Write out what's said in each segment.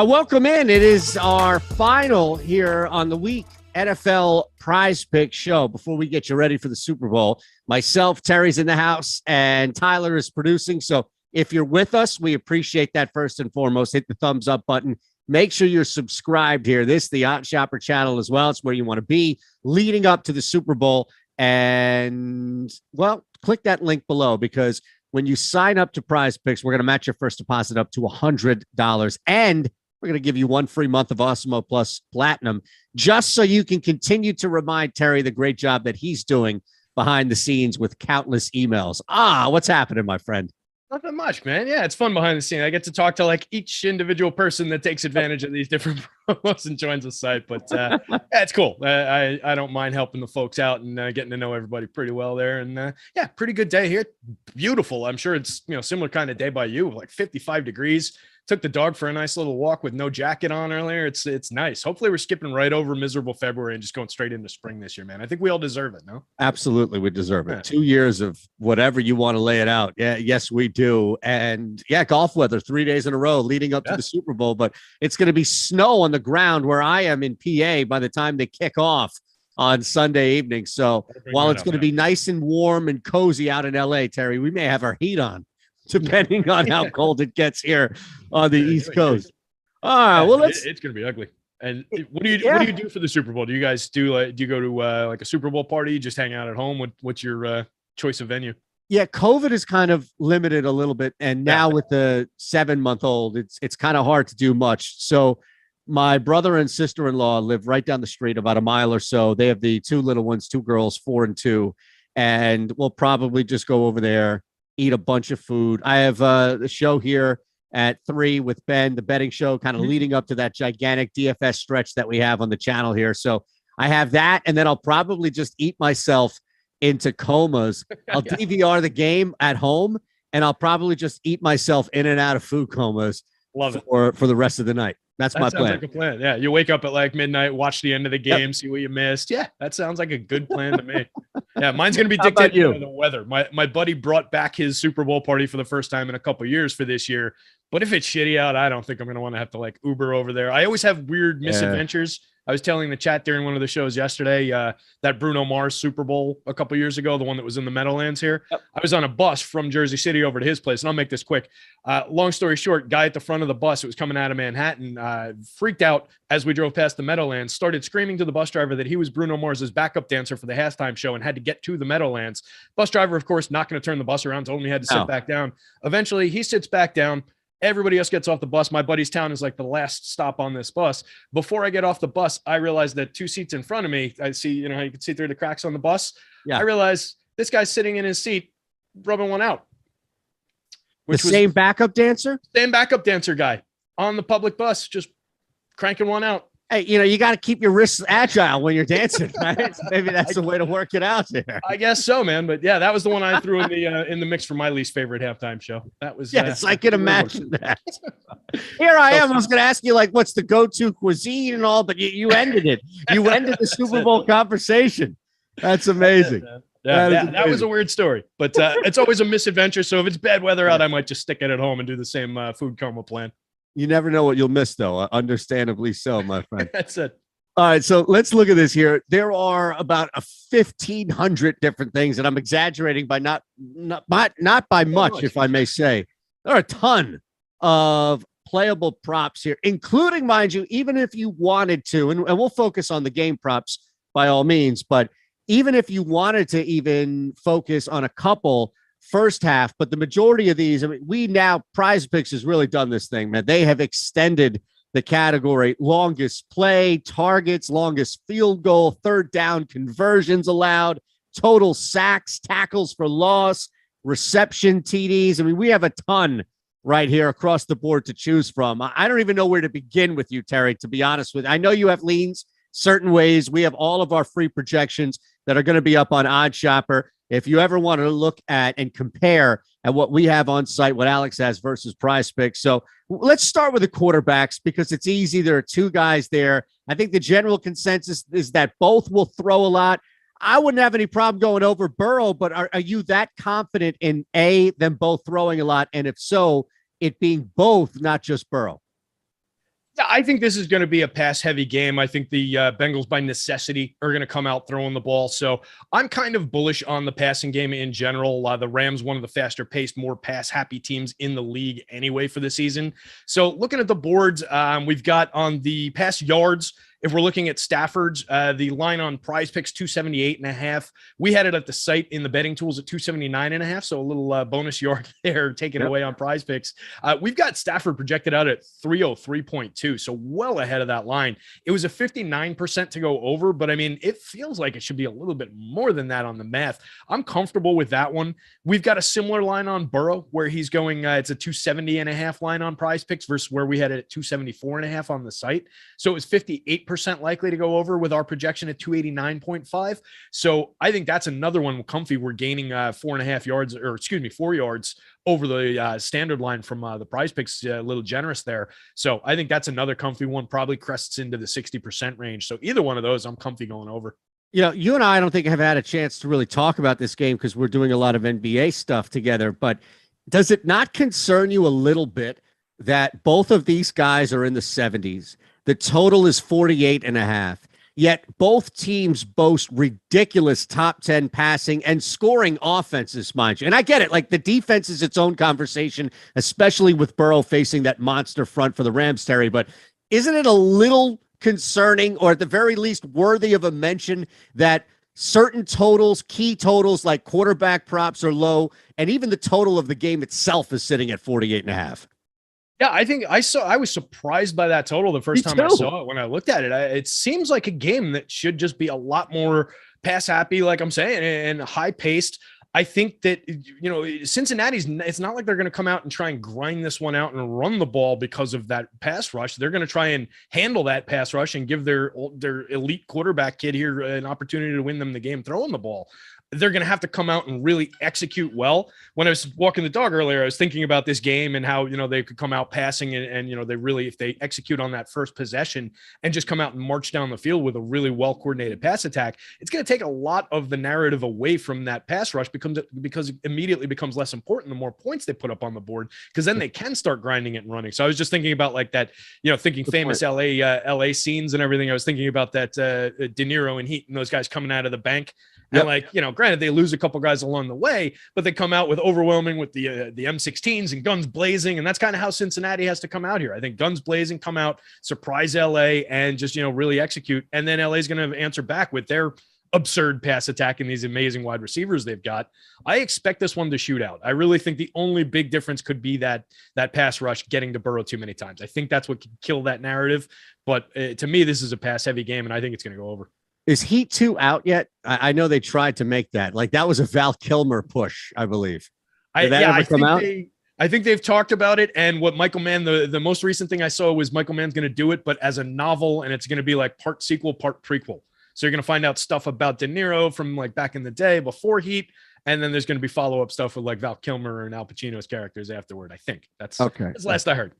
Welcome in. It is our final here on the week NFL PrizePicks show. Before we get you ready for the Super Bowl, myself, Terry's in the house, and Tyler is producing. So if you're with us, we appreciate that first and foremost. Hit the thumbs up button. Make sure you're subscribed here. This is the Odds Shopper channel as well. It's where you want to be leading up to the Super Bowl. And, well, click that link below because when you sign up to PrizePicks, we're going to match your first deposit up to $100. And we're going to give you one free month of Awesemo Plus Platinum just so you can continue to remind Terry the great job that he's doing behind the scenes with countless emails. What's happening, my friend? Nothing much, man. Yeah, it's fun behind the scene. I get to talk to like each individual person that takes advantage of these different promos and joins the site. But yeah, it's cool. I don't mind helping the folks out and getting to know everybody pretty well there. And yeah, pretty good day here. Beautiful. I'm sure it's similar kind of day by you, like 55 degrees. Took the dog for a nice little walk with no jacket on earlier. It's nice. Hopefully we're skipping right over miserable February and just going straight into spring this year, man. I think we all deserve it, no? Absolutely, we deserve it. 2 years of whatever you want to lay it out. Yeah, yes, we do. And yeah, golf weather 3 days in a row leading up to the Super Bowl, but it's going to be snow on the ground where I am in PA by the time they kick off on Sunday evening. So while it's going to be nice and warm and cozy out in LA, Terry, we may have our heat on, depending on how cold it gets here on the East Coast. All right, well, it's going to be ugly. And what do you do for the Super Bowl? Do you guys do you go to like a Super Bowl party? Just hang out at home? What's your choice of venue? Yeah, COVID is kind of limited a little bit, and now with the 7-month-old, it's kind of hard to do much. So my brother and sister-in-law live right down the street, about a mile or so. They have the two little ones, 2 girls, 4 and 2, and we'll probably just go over there, eat a bunch of food. I have the show here at 3 with Ben, the betting show, kind of leading up to that gigantic DFS stretch that we have on the channel here. So I have that, and then I'll probably just eat myself into comas. I'll DVR the game at home, and I'll probably just eat myself in and out of food comas for the rest of the night. That my plan. Like a plan. Yeah, you wake up at like midnight, watch the end of the game, see what you missed. Yeah, that sounds like a good plan to me. Yeah, mine's going to be dictated by the weather. My buddy brought back his Super Bowl party for the first time in a couple of years for this year. But if it's shitty out, I don't think I'm going to want to have to like Uber over there. I always have weird misadventures I was telling the chat during one of the shows yesterday, that Bruno Mars Super Bowl a couple years ago, the one that was in the Meadowlands here. Yep. I was on a bus from Jersey City over to his place, and I'll make this quick. Long story short, guy at the front of the bus, it was coming out of Manhattan, freaked out as we drove past the Meadowlands, started screaming to the bus driver that he was Bruno Mars's backup dancer for the halftime show and had to get to the Meadowlands. Bus driver, of course, not going to turn the bus around, told him he had to sit back down. Eventually, he sits back down. Everybody else gets off the bus. My buddy's town is like the last stop on this bus. Before I get off the bus, I realize that 2 seats in front of me, I see, you know, how you can see through the cracks on the bus. Yeah. I realize this guy's sitting in his seat, rubbing one out. The same backup dancer? Same backup dancer guy on the public bus, just cranking one out. Hey, you know, you got to keep your wrists agile when you're dancing, right? Maybe that's the way to work it out there. I guess so, man. But yeah, that was the one I threw in the mix for my least favorite halftime show. That was yes, I can imagine that. Here I am. I was going to ask you, like, what's the go-to cuisine and all, but you ended it. You ended the Super Bowl conversation. That's amazing. That was a weird story, but it's always a misadventure. So if it's bad weather out, I might just stick it at home and do the same food coma plan. You never know what you'll miss, though. Understandably so, my friend. That's it. All right, so let's look at this here. There are about 1,500 different things, and I'm exaggerating by not by much, if I may say. There are a ton of playable props here, including, mind you, even if you wanted to, and we'll focus on the game props by all means, but even if you wanted to even focus on a couple first half, but the majority of these, I mean, PrizePicks has really done this thing, man. They have extended the category: longest play, targets, longest field goal, third down conversions allowed, total sacks, tackles for loss, reception TDs. I mean, we have a ton right here across the board to choose from. I don't even know where to begin with you, Terry, to be honest with you. I know you have leans certain ways. We have all of our free projections that are going to be up on OddsShopper. If you ever want to look at and compare at what we have on site, what Alex has versus PrizePicks. So let's start with the quarterbacks because it's easy. There are two guys there. I think the general consensus is that both will throw a lot. I wouldn't have any problem going over Burrow, but are you that confident in them both throwing a lot? And if so, it being both, not just Burrow? I think this is going to be a pass-heavy game. I think the Bengals, by necessity, are going to come out throwing the ball. So I'm kind of bullish on the passing game in general. The Rams, one of the faster-paced, more pass-happy teams in the league anyway for the season. So looking at the boards, we've got on the pass yards, if we're looking at Stafford's, the line on PrizePicks 278.5. We had it at the site in the betting tools at 279.5. So a little bonus yard there taken away on PrizePicks. We've got Stafford projected out at 303.2. So well ahead of that line. It was a 59% to go over, but I mean, it feels like it should be a little bit more than that on the math. I'm comfortable with that one. We've got a similar line on Burrow where he's going, it's a 270.5 line on PrizePicks versus where we had it at 274.5 on the site. So it was 58% likely to go over with our projection at 289.5. So I think that's another one comfy. We're gaining 4.5 yards, or excuse me, 4 yards over the standard line from the PrizePicks, a little generous there. So I think that's another comfy one, probably crests into the 60% range. So either one of those, I'm comfy going over. You know, you and I don't think have had a chance to really talk about this game because we're doing a lot of NBA stuff together, but does it not concern you a little bit that both of these guys are in the 70s? The total is 48.5. Yet both teams boast ridiculous top 10 passing and scoring offenses, mind you. And I get it. Like, the defense is its own conversation, especially with Burrow facing that monster front for the Rams, Terry. But isn't it a little concerning, or at the very least worthy of a mention, that certain totals, key totals like quarterback props are low, and even the total of the game itself is sitting at 48.5? Yeah, I think I was surprised by that total the first time I saw it. When I looked at it, it seems like a game that should just be a lot more pass happy, like I'm saying, and high paced. I think that, you know, Cincinnati's, it's not like they're going to come out and try and grind this one out and run the ball because of that pass rush. They're going to try and handle that pass rush and give their elite quarterback kid here an opportunity to win them the game throwing the ball. they're going to have to come out and really execute well. When I was walking the dog earlier, I was thinking about this game and how, they could come out passing and they really, if they execute on that first possession and just come out and march down the field with a really well-coordinated pass attack, it's going to take a lot of the narrative away from that pass rush because it immediately becomes less important the more points they put up on the board, because then they can start grinding it and running. So I was just thinking about like that, thinking famous LA scenes and everything. I was thinking about that De Niro and Heat and those guys coming out of the bank. And granted, they lose a couple guys along the way, but they come out with overwhelming with the M16s and guns blazing. And that's kind of how Cincinnati has to come out here. I think guns blazing, come out, surprise LA, and just, really execute. And then LA is going to answer back with their absurd pass attack and these amazing wide receivers they've got. I expect this one to shoot out. I really think the only big difference could be that pass rush getting to Burrow too many times. I think that's what could kill that narrative. But to me, this is a pass heavy game, and I think it's going to go over. Is Heat 2 out yet? I know they tried to make that. Like, that was a Val Kilmer push, I believe. Did that ever come out? I think they've talked about it. And what Michael Mann, the most recent thing I saw was Michael Mann's going to do it, but as a novel, and it's going to be like part sequel, part prequel. So you're going to find out stuff about De Niro from like back in the day before Heat. And then there's going to be follow-up stuff with like Val Kilmer and Al Pacino's characters afterward. I think that's okay. That's the last I heard.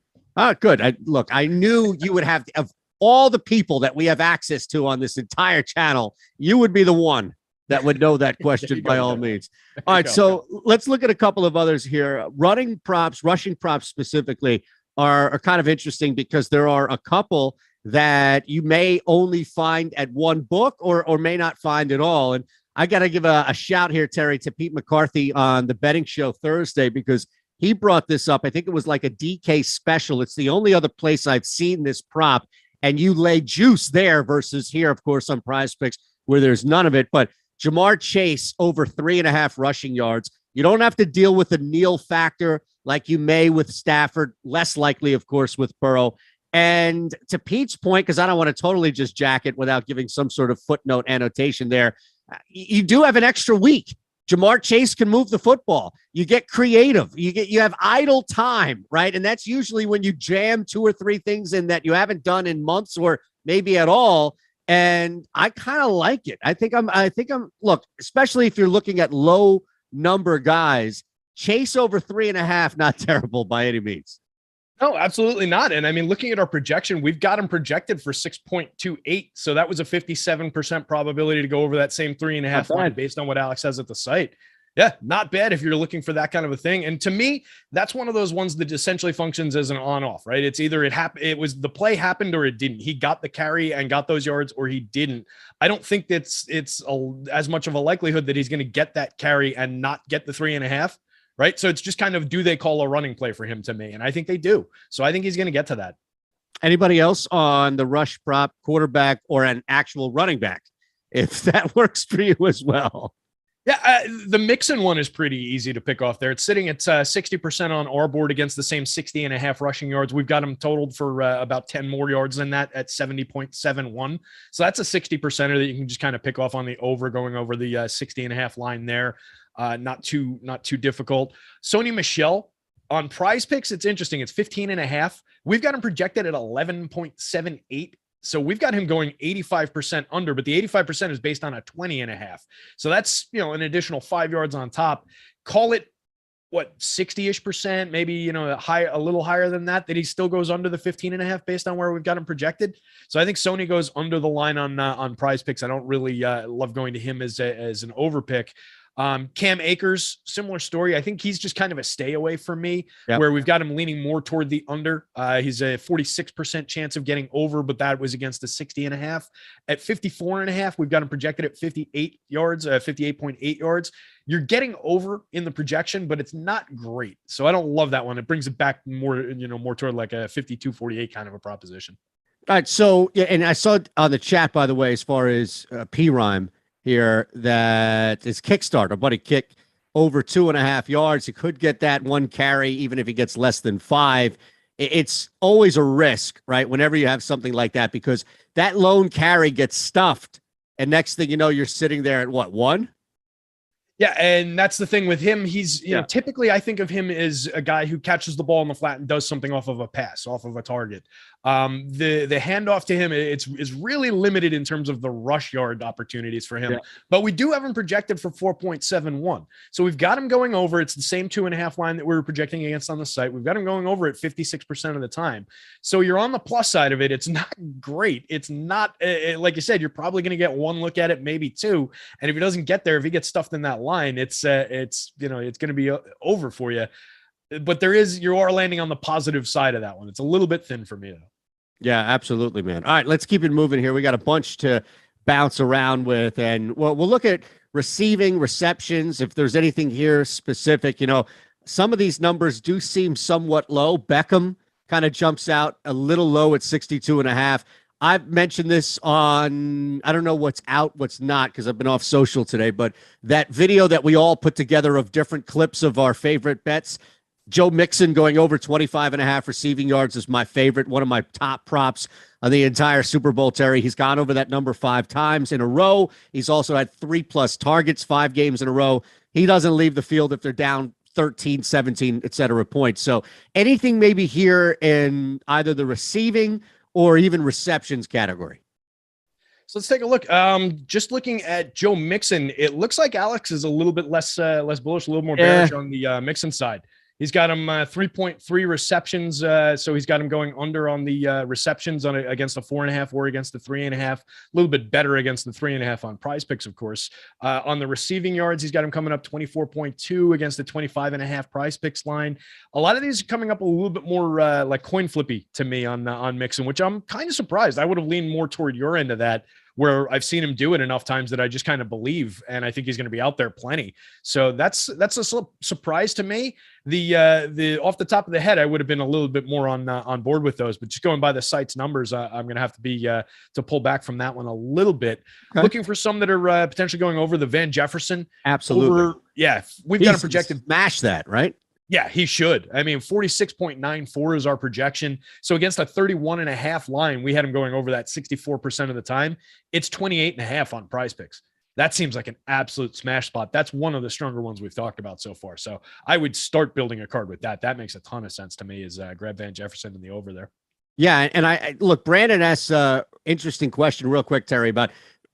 Good. I knew you would have, of all the people that we have access to on this entire channel, you would be the one that would know that question by all means. All right, so let's look at a couple of others here. Running props, rushing props specifically are kind of interesting because there are a couple that you may only find at one book or may not find at all. And I got to give a shout here, Terry, to Pete McCarthy on the betting show Thursday, because he brought this up. I think it was like a DK special. It's the only other place I've seen this prop. And you lay juice there versus here, of course, on PrizePicks where there's none of it. But Jamar Chase over 3.5 rushing yards. You don't have to deal with the kneel factor like you may with Stafford. Less likely, of course, with Burrow. And to Pete's point, because I don't want to totally just jack it without giving some sort of footnote annotation there, you do have an extra week. Jamar Chase can move the football. You get creative. You have idle time, right? And that's usually when you jam 2 or 3 things in that you haven't done in months or maybe at all. And I kind of like it. I think I'm look, especially if you're looking at low number guys, Chase over 3.5, not terrible by any means. No, absolutely not. And I mean, looking at our projection, we've got him projected for 6.28. So that was a 57% probability to go over that same 3.5 line based on what Alex says at the site. Yeah, not bad if you're looking for that kind of a thing. And to me, that's one of those ones that essentially functions as an on-off, right? It's either it was the play happened or it didn't. He got the carry and got those yards, or he didn't. I don't think it's as much of a likelihood that he's going to get that carry and not get the 3.5. Right. So it's just kind of, do they call a running play for him to me? And I think they do. So I think he's going to get to that. Anybody else on the rush prop, quarterback, or an actual running back, if that works for you as well? Yeah, the Mixon one is pretty easy to pick off there. It's sitting at 60% on our board against the same 60.5 rushing yards. We've got him totaled for about 10 more yards than that at 70.71. So that's a 60%er that you can just kind of pick off on the over, going over the 60.5 line there. Not too difficult. Sony Michel on PrizePicks, it's interesting. It's 15.5. We've got him projected at 11.78. So we've got him going 85% under, but the 85% is based on a 20.5. So that's, an additional 5 yards on top. Call it 60-ish%, maybe, a little higher than that he still goes under the 15.5 based on where we've got him projected. So I think Sony goes under the line on PrizePicks. I don't really love going to him as an overpick. Cam Akers, similar story. I think he's just kind of a stay away for me, where we've got him leaning more toward the under. He's a 46% chance of getting over, but that was against the 60.5. At 54.5, we've got him projected at 58 yards, 58.8 yards. You're getting over in the projection, but it's not great. So I don't love that one. It brings it back more, more toward like a 52-48 kind of a proposition. All right. So, yeah, and I saw on the chat, by the way, as far as P-Rhyme here, that is Kickstarter, buddy kick over 2.5 yards. He could get that one carry, even if he gets less than 5. It's always a risk, right? Whenever you have something like that, because that lone carry gets stuffed. And next thing you know, you're sitting there at 1? Yeah, and that's the thing with him. He's, typically I think of him as a guy who catches the ball in the flat and does something off of a pass, off of a target. The handoff to him, it's really limited in terms of the rush yard opportunities for him. Yeah. But we do have him projected for 4.71. So we've got him going over. It's the same 2.5 line that we were projecting against on the site. We've got him going over at 56% of the time. So you're on the plus side of it. It's not great. It's not, like you said, you're probably going to get one look at it, maybe two. And if he doesn't get there, if he gets stuffed in that line, it's going to be over for you. But you are landing on the positive side of that one. It's a little bit thin for me, though. Yeah, absolutely, man. All right, let's keep it moving here. We got a bunch to bounce around with, and we'll look at receiving, receptions. If there's anything here specific, some of these numbers do seem somewhat low. Beckham kind of jumps out a little low at 62.5. I've mentioned this on, I don't know what's out, what's not, because I've been off social today, but that video that we all put together of different clips of our favorite bets, Joe Mixon going over 25.5 receiving yards is my favorite, one of my top props of the entire Super Bowl, Terry. He's gone over that number 5 times in a row. He's also had 3+ targets, 5 games in a row. He doesn't leave the field if they're down 13, 17, et cetera points. So anything maybe here in either the receiving or even receptions category? So let's take a look. Just looking at Joe Mixon, it looks like Alex is a little bit less bullish, a little more bearish on the Mixon side. He's got him 3.3 receptions, so he's got him going under on the receptions against a 4.5 or against the 3.5. A little bit better against the 3.5 on PrizePicks, of course. On the receiving yards, he's got him coming up 24.2 against the 25.5 PrizePicks line. A lot of these are coming up a little bit more like coin flippy to me on Mixon, which I'm kind of surprised. I would have leaned more toward your end of that, where I've seen him do it enough times that I just kind of believe, and I think he's going to be out there plenty. So that's a surprise to me. The off the top of the head, I would have been a little bit more on board with those, but just going by the site's numbers, I'm going to have to be to pull back from that one a little bit. Okay. Looking for some that are potentially going over the Van Jefferson. Absolutely. We've got him projected. Smash that, right? Yeah, he should. I mean, 46.94 is our projection. So against a 31.5 line, we had him going over that 64% of the time. It's 28.5 on PrizePicks. That seems like an absolute smash spot. That's one of the stronger ones we've talked about so far. So I would start building a card with that. That makes a ton of sense to me, is grab Van Jefferson in the over there. Yeah, and I look, Brandon asks interesting question real quick, Terry, about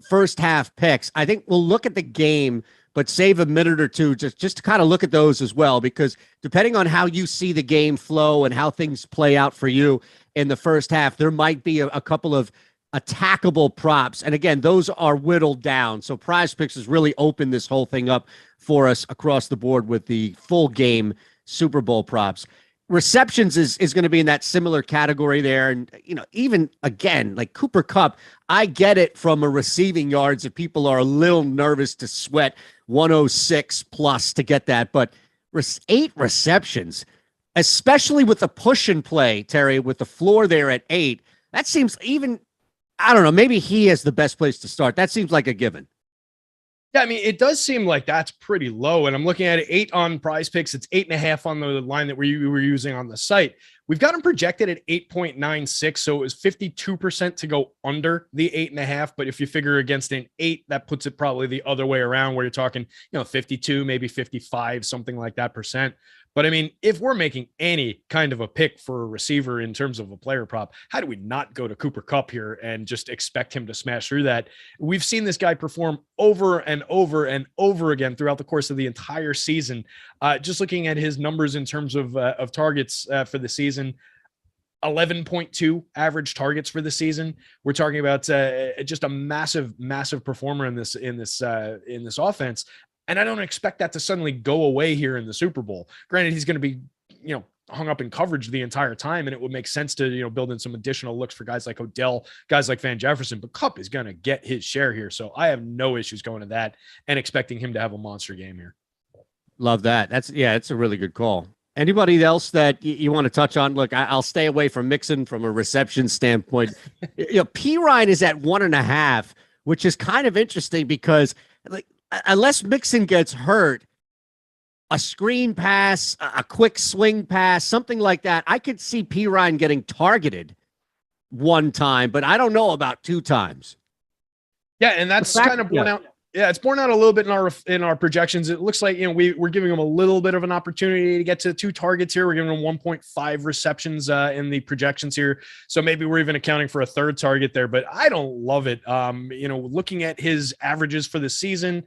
first half picks. I think we'll look at the game, but save a minute or two just to kind of look at those as well, because depending on how you see the game flow and how things play out for you in the first half, there might be a couple of attackable props. And again, those are whittled down. So PrizePicks has really opened this whole thing up for us across the board with the full game Super Bowl props. Receptions is going to be in that similar category there. And, even again, like Cooper Kupp, I get it from a receiving yards if people are a little nervous to sweat 106 plus to get that. But 8 receptions, especially with the push and play, Terry, with the floor there at 8, that seems even, I don't know, maybe he is the best place to start. That seems like a given. Yeah, I mean, it does seem like that's pretty low. And I'm looking at it, 8 on PrizePicks. It's 8.5 on the line that we were using on the site. We've got them projected at 8.96. So it was 52% to go under the 8.5. But if you figure against an 8, that puts it probably the other way around, where you're talking, 52, maybe 55, something like that percent. But I mean, if we're making any kind of a pick for a receiver in terms of a player prop, how do we not go to Cooper Kupp here and just expect him to smash through that? We've seen this guy perform over and over and over again throughout the course of the entire season. Just looking at his numbers in terms of targets for the season, 11.2 average targets for the season. We're talking about just a massive performer in this offense. And I don't expect that to suddenly go away here in the Super Bowl. Granted, he's going to be, hung up in coverage the entire time, and it would make sense to, build in some additional looks for guys like Odell, guys like Van Jefferson, but Kupp is going to get his share here. So I have no issues going to that and expecting him to have a monster game here. Love that. It's a really good call. Anybody else that you want to touch on? Look, I'll stay away from Mixon from a reception standpoint. P. Ryan is at 1.5, which is kind of interesting because, unless Mixon gets hurt, a screen pass, a quick swing pass, something like that, I could see P. Ryan getting targeted one time, but I don't know about 2 times. Yeah, and that's kind of borne out. Yeah, it's borne out a little bit in our projections. It looks like, we're giving him a little bit of an opportunity to get to 2 targets here. We're giving him 1.5 receptions in the projections here. So maybe we're even accounting for a 3rd target there, but I don't love it. Looking at his averages for the season,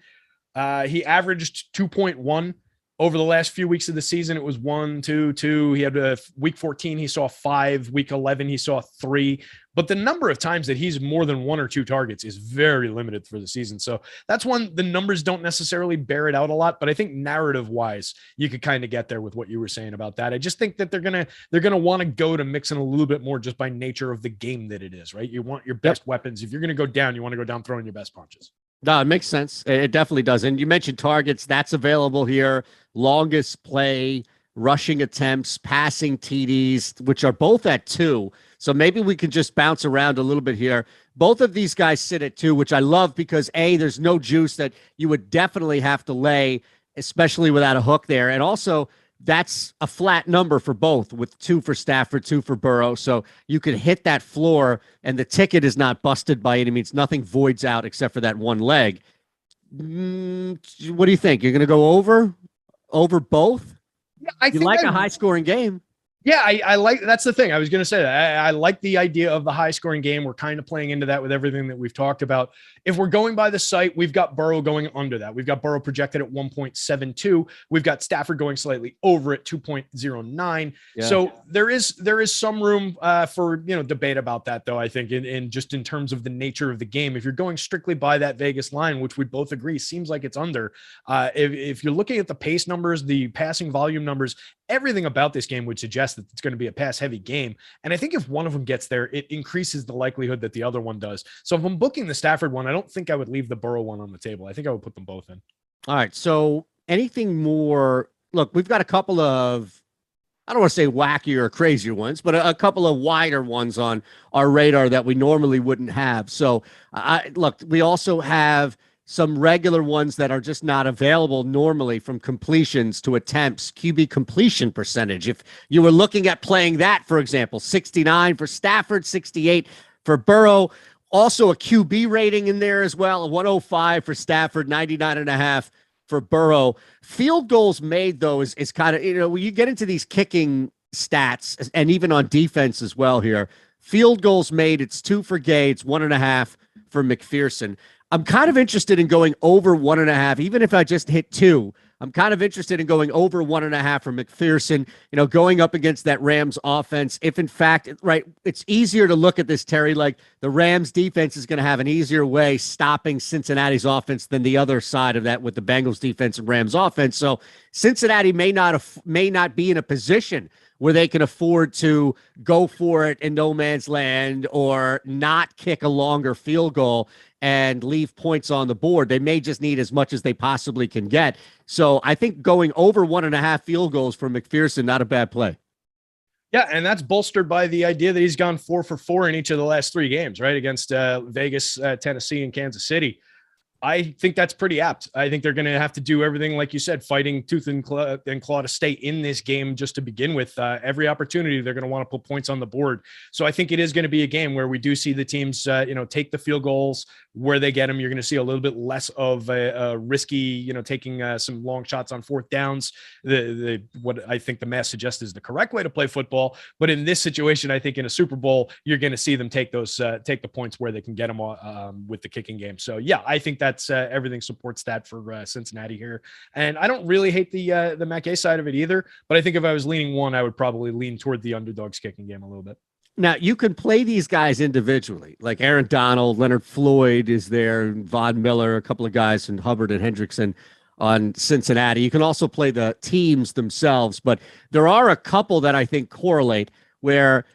he averaged 2.1 over the last few weeks of the season. It was 1, 2, 2. He had week 14, he saw 5. Week 11, he saw 3. But the number of times that he's more than 1 or 2 targets is very limited for the season. So that's one, the numbers don't necessarily bear it out a lot, but I think narrative wise, you could kind of get there with what you were saying about that. I just think that they're going to want to go to mixing a little bit more just by nature of the game that it is, right? You want your best weapons. If you're going to go down, you want to go down throwing your best punches. No, it makes sense. It definitely does. And you mentioned targets. That's available here. Longest play, rushing attempts, passing TDs, which are both at 2. So maybe we can just bounce around a little bit here. Both of these guys sit at 2, which I love because, A, there's no juice that you would definitely have to lay, especially without a hook there. And also, that's a flat number for both, with 2 for Stafford, 2 for Burrow. So you could hit that floor, and the ticket is not busted by any means. Nothing voids out except for that one leg. What do you think? You're going to go over both? Yeah, I think like a high-scoring game. Yeah, I like, that's the thing. I was going to say that. I like the idea of the high scoring game. We're kind of playing into that with everything that we've talked about. If we're going by the site, we've got Burrow going under that. We've got Burrow projected at 1.72. We've got Stafford going slightly over at 2.09. Yeah. So there is some room for, debate about that, though, I think, in just in terms of the nature of the game. If you're going strictly by that Vegas line, which we both agree seems like it's under, if you're looking at the pace numbers, the passing volume numbers, everything about this game would suggest that it's going to be a pass heavy game. And I think if one of them gets there, it increases the likelihood that the other one does. So if I'm booking the Stafford one, I don't think I would leave the Burrow one on the table. I think I would put them both in. All right. So anything more? Look, we've got a couple of, I don't want to say wackier or crazier ones, but a couple of wider ones on our radar that we normally wouldn't have. So look, we also have some regular ones that are just not available normally, from completions to attempts, QB completion percentage. If you were looking at playing that, for example, 69 for Stafford, 68 for Burrow, also a QB rating in there as well, 105 for Stafford, 99.5 for Burrow. Field goals made, though, is kind of, when you get into these kicking stats, and even on defense as well here, field goals made, it's 2 for Gay, it's 1.5 for McPherson. I'm kind of interested in going over 1.5, even if I just hit 2. I'm kind of interested in going over 1.5 for McPherson, going up against that Rams offense. If in fact, right, it's easier to look at this, Terry, like the Rams defense is going to have an easier way stopping Cincinnati's offense than the other side of that with the Bengals defense and Rams offense. So Cincinnati may not be in a position where they can afford to go for it in no man's land or not kick a longer field goal and leave points on the board. They may just need as much as they possibly can get. So I think going over 1.5 field goals for McPherson, not a bad play. Yeah, and that's bolstered by the idea that he's gone 4 for 4 in each of the last 3 games, right? Against Vegas, Tennessee, and Kansas City. I think that's pretty apt. I think they're going to have to do everything, like you said, fighting tooth and claw to stay in this game just to begin with. Every opportunity, they're going to want to put points on the board. So I think it is going to be a game where we do see the teams, take the field goals where they get them. You're going to see a little bit less of a risky, taking some long shots on 4th downs. What I think the math suggests is the correct way to play football. But in this situation, I think in a Super Bowl, you're going to see them take the points where they can get them with the kicking game. So yeah, I think that's everything supports that for Cincinnati here. And I don't really hate the Matt Gay side of it either, but I think if I was leaning one, I would probably lean toward the underdogs kicking game a little bit. Now, you can play these guys individually, like Aaron Donald, Leonard Floyd is there, Von Miller, a couple of guys, and Hubbard and Hendrickson on Cincinnati. You can also play the teams themselves, but there are a couple that I think correlate, where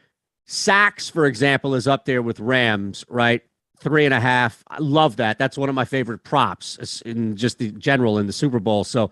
sacks, for example, is up there with Rams, right? 3.5. I love that. That's one of my favorite props in just the general in the Super Bowl. So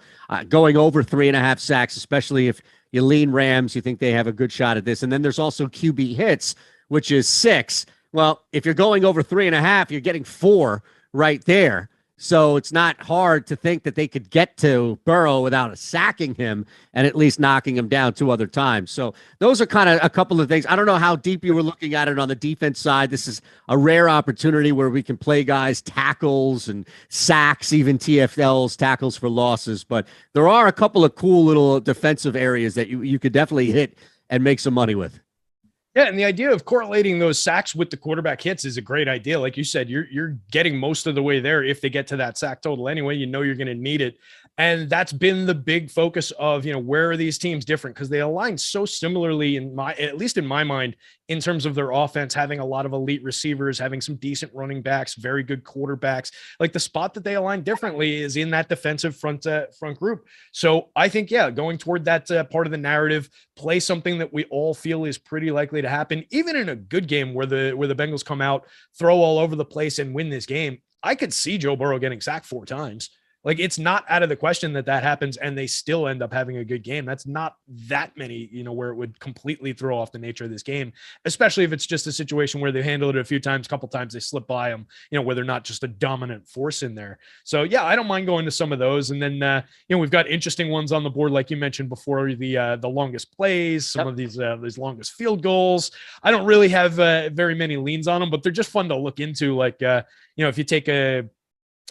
going over 3.5 sacks, especially if you lean Rams, you think they have a good shot at this. And then there's also QB hits, which is 6. Well, if you're going over 3.5, you're getting 4 right there. So it's not hard to think that they could get to Burrow without sacking him and at least knocking him down 2 other times. So those are kind of a couple of things. I don't know how deep you were looking at it on the defense side. This is a rare opportunity where we can play guys tackles and sacks, even TFLs, tackles for losses. But there are a couple of cool little defensive areas that you could definitely hit and make some money with. Yeah, and the idea of correlating those sacks with the quarterback hits is a great idea. Like you said, you're getting most of the way there if they get to that sack total anyway. You know you're going to need it. And that's been the big focus of, where are these teams different? Because they align so similarly at least in my mind, in terms of their offense, having a lot of elite receivers, having some decent running backs, very good quarterbacks. Like the spot that they align differently is in that defensive front group. So I think, going toward that part of the narrative, play something that we all feel is pretty likely to happen, even in a good game where the Bengals come out, throw all over the place and win this game. I could see Joe Burrow getting sacked 4 times. Like, it's not out of the question that happens and they still end up having a good game. That's not that many, where it would completely throw off the nature of this game, especially if it's just a situation where they handled it a few times, a couple times they slip by them, where they're not just a dominant force in there. So yeah, I don't mind going to some of those. And then, we've got interesting ones on the board, like you mentioned before, the longest plays, some of these longest field goals. I don't really have very many leans on them, but they're just fun to look into. Like, if you take a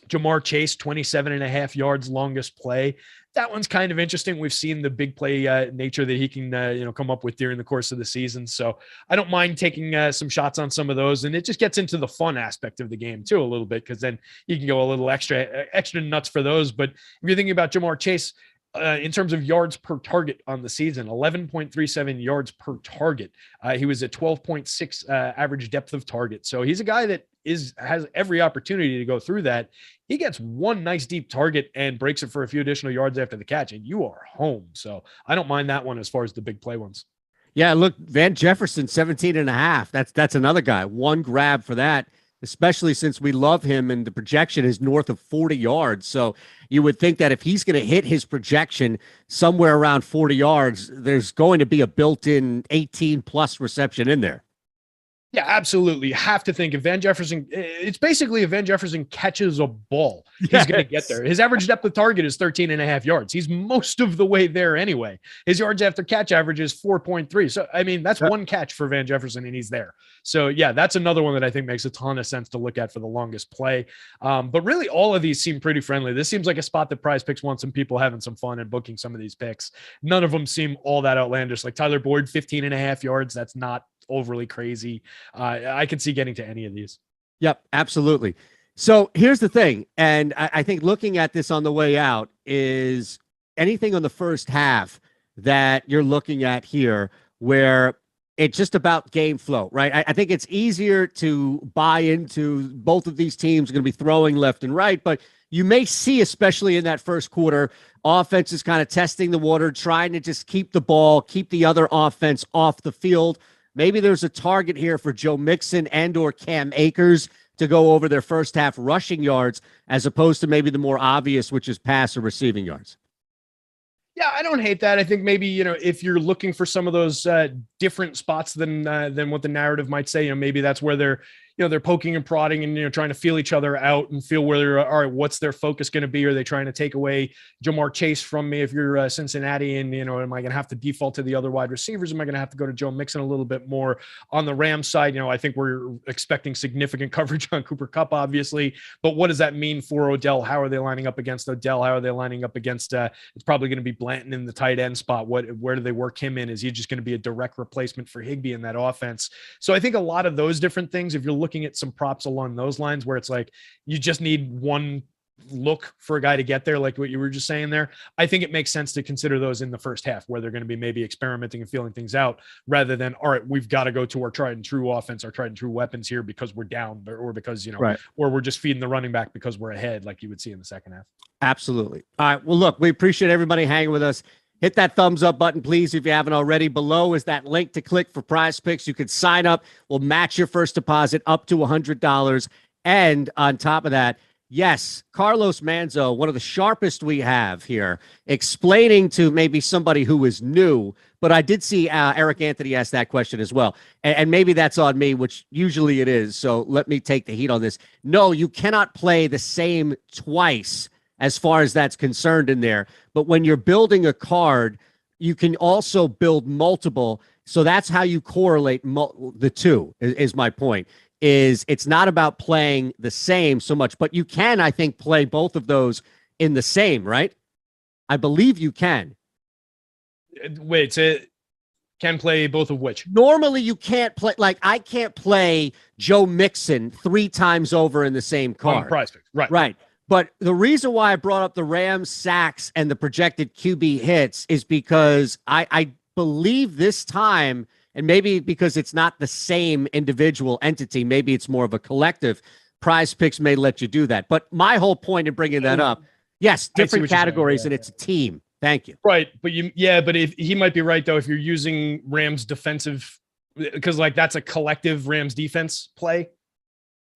Jamar Chase, 27.5 yards, longest play. That one's kind of interesting. We've seen the big play nature that he can, come up with during the course of the season. So I don't mind taking some shots on some of those. And it just gets into the fun aspect of the game too, a little bit, because then you can go a little extra nuts for those. But if you're thinking about Jamar Chase, in terms of yards per target on the season, 11.37 yards per target. He was at 12.6 average depth of target. So he's a guy that has every opportunity to go through that. He gets one nice deep target and breaks it for a few additional yards after the catch, and you are home. So I don't mind that one as far as the big play ones. Yeah, look, Van Jefferson, 17.5. That's another guy. One grab for that, especially since we love him and the projection is north of 40 yards. So you would think that if he's going to hit his projection somewhere around 40 yards, there's going to be a built-in 18-plus reception in there. Yeah, absolutely. You have to think if Van Jefferson, it's basically if Van Jefferson catches a ball, he's going to get there. His average depth of target is 13.5 yards. He's most of the way there anyway. His yards after catch average is 4.3. So, I mean, that's one catch for Van Jefferson and he's there. So yeah, that's another one that I think makes a ton of sense to look at for the longest play. But really all of these seem pretty friendly. This seems like a spot that PrizePicks wants some people having some fun and booking some of these picks. None of them seem all that outlandish. Like Tyler Boyd, 15.5 yards. That's not overly crazy. I could see getting to any of these. Yep, absolutely. So here's the thing, and I think looking at this on the way out is anything on the first half that you're looking at here where it's just about game flow, right? I think it's easier to buy into both of these teams are going to be throwing left and right, but you may see, especially in that first quarter, offense is kind of testing the water, trying to just keep the ball, keep the other offense off the field. Maybe there's a target here for Joe Mixon and or Cam Akers to go over their first half rushing yards as opposed to maybe the more obvious, which is pass or receiving yards. Yeah, I don't hate that. I think maybe, if you're looking for some of those different spots than what the narrative might say, maybe that's where they're poking and prodding and, trying to feel each other out and feel where all right, what's their focus going to be? Are they trying to take away Jamar Chase from me if you're Cincinnati and, am I going to have to default to the other wide receivers? Am I going to have to go to Joe Mixon a little bit more on the Rams side? I think we're expecting significant coverage on Cooper Kupp, obviously, but what does that mean for Odell? How are they lining up against Odell? How are they lining up against, it's probably going to be Blanton in the tight end spot. Where do they work him in? Is he just going to be a direct replacement for Higbee in that offense? So I think a lot of those different things, if you're looking at some props along those lines where it's like you just need one look for a guy to get there, like what you were just saying there, I think it makes sense to consider those in the first half where they're going to be maybe experimenting and feeling things out rather than, all right, we've got to go to our tried and true offense, our tried and true weapons here because we're down or because, right, or we're just feeding the running back because we're ahead, like you would see in the second half. Absolutely. All right. Well, look, we appreciate everybody hanging with us. Hit that thumbs up button, please, if you haven't already. Below is that link to click for PrizePicks. You can sign up. We'll match your first deposit up to $100. And on top of that, Yes, Carlos Manzo, one of the sharpest we have here, explaining to maybe somebody who is new. But I did see Eric Anthony ask that question as well. And maybe that's on me, which usually it is. So let me take the heat on this. No, you cannot play the same twice as far as that's concerned in there. But when you're building a card, you can also build multiple. So that's how you correlate the two, is my point. It's not about playing the same so much, but you can, I think, play both of those in the same, right? I believe you can. Wait, so can play both of which? Normally you can't play, like I can't play Joe Mixon 3 times over in the same card. PrizePicks, right. Right. But the reason why I brought up the Rams sacks and the projected QB hits is because I believe this time, and maybe because it's not the same individual entity, maybe it's more of a collective, PrizePicks may let you do that. But my whole point in bringing that up, yes, different categories, and it's a team. Thank you. Right. But but if he might be right, though, if you're using Rams defensive, because like that's a collective Rams defense play.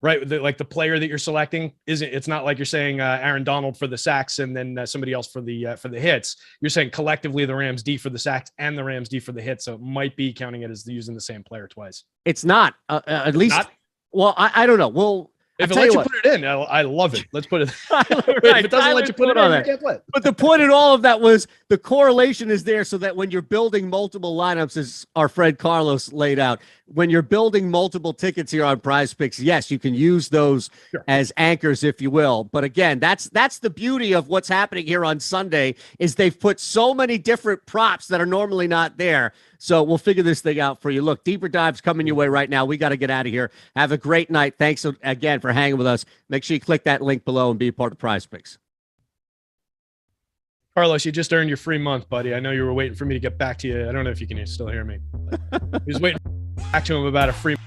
Right, like the player that you're selecting it's not like you're saying Aaron Donald for the sacks and then somebody else for the hits. You're saying collectively the Rams D for the sacks and the Rams D for the hits. So it might be counting it as using the same player twice. It's not at least. Not? Well, I don't know. Well, if it lets you put it in, I love it. Let's put it. Right, if it doesn't let you put it on, you can't play it. But the point in all of that was the correlation is there so that when you're building multiple lineups, as our friend Carlos laid out, when you're building multiple tickets here on PrizePicks, yes, you can use those as anchors, if you will. But again, that's the beauty of what's happening here on Sunday is they've put so many different props that are normally not there. So we'll figure this thing out for you. Look, Deeper Dive's coming your way right now. We got to get out of here. Have a great night. Thanks again for hanging with us. Make sure you click that link below and be a part of PrizePicks. Carlos, you just earned your free month, buddy. I know you were waiting for me to get back to you. I don't know if you can still hear me. He was waiting back to him about a free